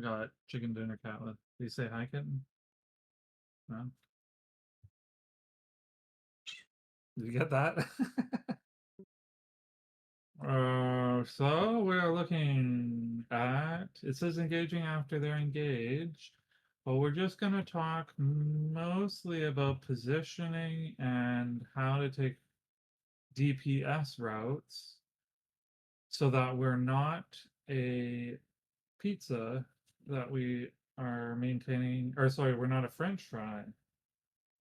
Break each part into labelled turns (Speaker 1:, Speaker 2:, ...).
Speaker 1: got chicken dinner cat with. Did you say hi, kitten? No? Did you get that? So we are looking at, it says engaging after they're engaged, but we're just going to talk mostly about positioning and how to take DPS routes so that we're not a pizza that we are maintaining, or sorry, we're not a French fry.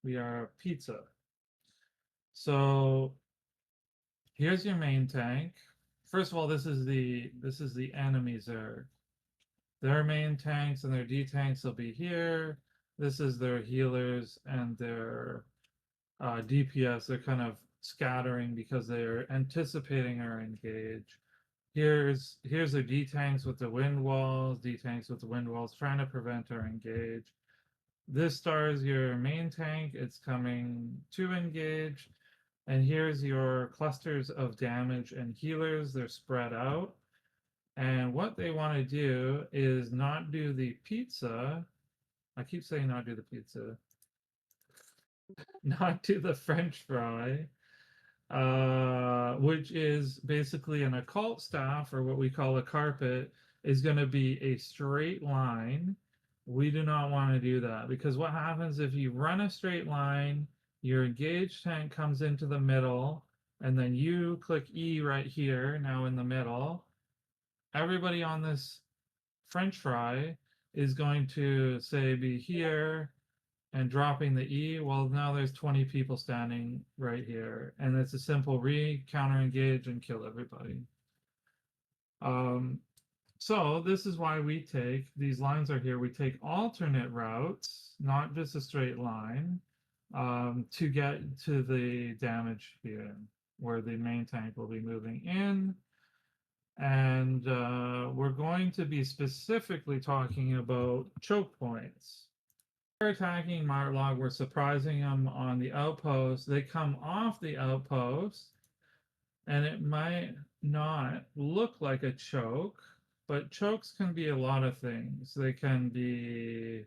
Speaker 1: We are a pizza. So here's your main tank. First of all, this is the enemy Zerg. Their main tanks and their D tanks will be here. This is their healers and their DPS. They're kind of scattering because they're anticipating our engage. Here's their D tanks with the wind walls, D tanks with the wind walls, trying to prevent our engage. This star is your main tank. It's coming to engage. And here's your clusters of damage and healers. They're spread out. And what they want to do is not do the pizza. I keep saying not do the pizza. Not do the French fry, which is basically an occult staff, or what we call a carpet, is going to be a straight line. We do not want to do that, because what happens if you run a straight line, your engaged tank comes into the middle, and then you click E right here, now in the middle. Everybody on this French fry is going to say be here and dropping the E. Well, now there's 20 people standing right here, and it's a simple counter engage and kill everybody. So this is why we take, these lines are here, we take alternate routes, not just a straight line, to get to the damage here, where the main tank will be moving in. And we're going to be specifically talking about choke points. We're attacking Martlog, we're surprising them on the outpost. They come off the outpost, and it might not look like a choke, but chokes can be a lot of things. They can be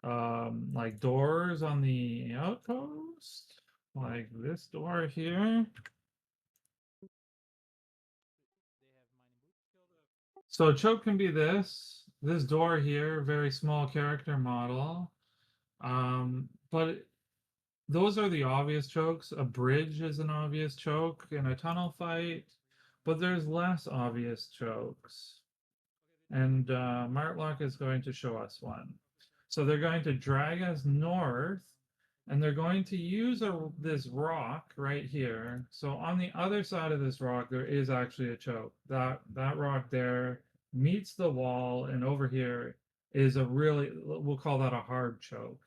Speaker 1: like doors on the outpost, like this door here. So choke can be this door here, very small character model. But those are the obvious chokes. A bridge is an obvious choke in a tunnel fight, but there's less obvious chokes. And Martlock is going to show us one. So they're going to drag us north, and they're going to use this rock right here. So on the other side of this rock, there is actually a choke. That rock there meets the wall, and over here is a really, we'll call that a hard choke.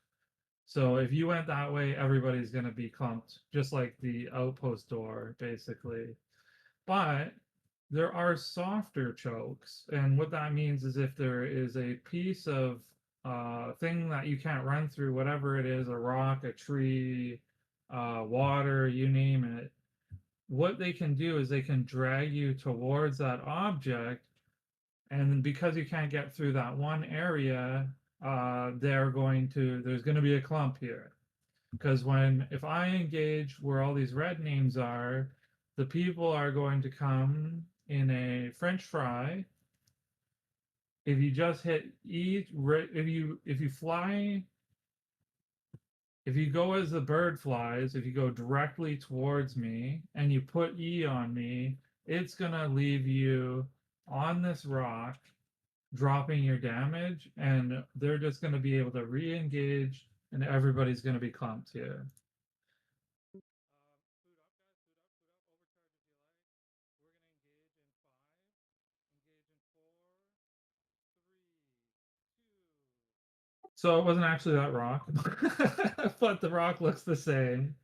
Speaker 1: So if you went that way, everybody's going to be clumped, just like the outpost door, basically. But there are softer chokes, and what that means is if there is a piece of thing that you can't run through, whatever it is, a rock, a tree, water, you name it, what they can do is they can drag you towards that object, and because you can't get through that one area, there's going to be a clump here. Because if I engage where all these red names are, the people are going to come in a French fry. If you just hit E, if you fly, if you go as the bird flies, if you go directly towards me and you put E on me, it's gonna leave you on this rock, dropping your damage, and they're just gonna be able to re-engage, and everybody's gonna be clumped here. So it wasn't actually that rock, but the rock looks the same.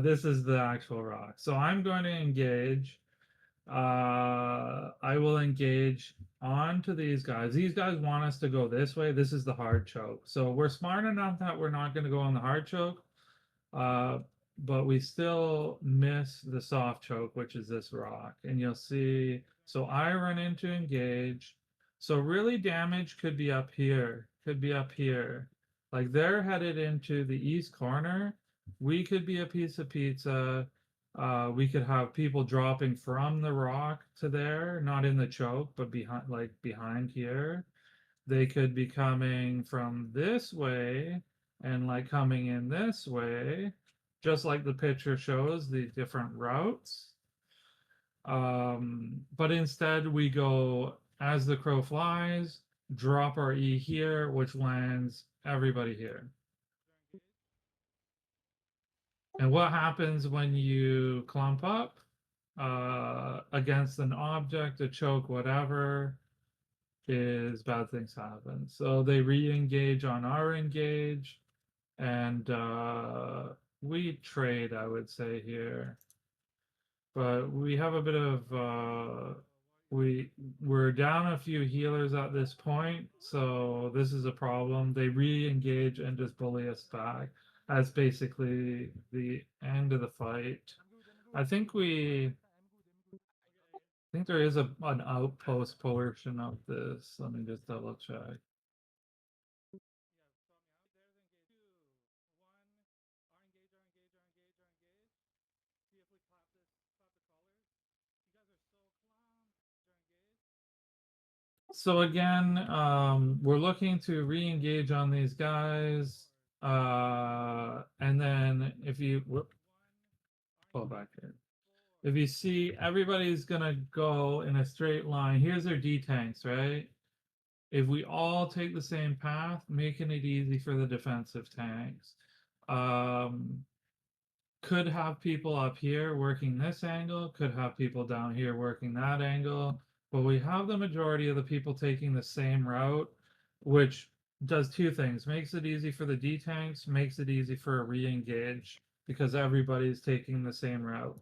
Speaker 1: This is the actual rock. So I'm going to engage. I will engage onto these guys. These guys want us to go this way. This is the hard choke. So we're smart enough that we're not going to go on the hard choke, but we still miss the soft choke, which is this rock. And you'll see, so I run into engage. So really damage could be up here, could be up here. Like they're headed into the east corner. We could be a piece of pizza. We could have people dropping from the rock to there, not in the choke, but behind, like behind here. They could be coming from this way and like coming in this way, just like the picture shows the different routes. But instead we go as the crow flies, drop our E here, which lands everybody here. And what happens when you clump up against an object, a choke, whatever, is bad things happen. So they re-engage on our engage, and we trade, I would say here. But we have a bit of we're down a few healers at this point, so this is a problem. They re-engage and just bully us back. That's basically the end of the fight. I think there is an outpost portion of this. Let me just double check. So again, we're looking to re-engage on these guys. And then if you pull back here. If you see everybody's gonna go in a straight line, here's their D tanks, right? If we all take the same path, making it easy for the defensive tanks. Um, could have people up here working this angle, could have people down here working that angle, but we have the majority of the people taking the same route, which does two things: makes it easy for the D tanks, makes it easy for a re-engage because everybody's taking the same route.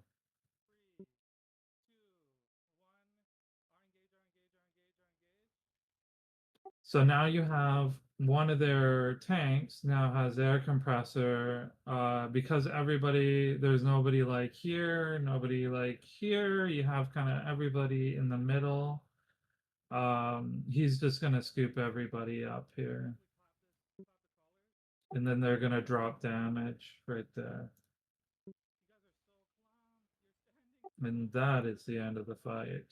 Speaker 1: So now you have one of their tanks now has air compressor, because there's nobody like here, nobody like here. You have kind of everybody in the middle. He's just gonna scoop everybody up here. And then they're gonna drop damage right there. And that is the end of the fight.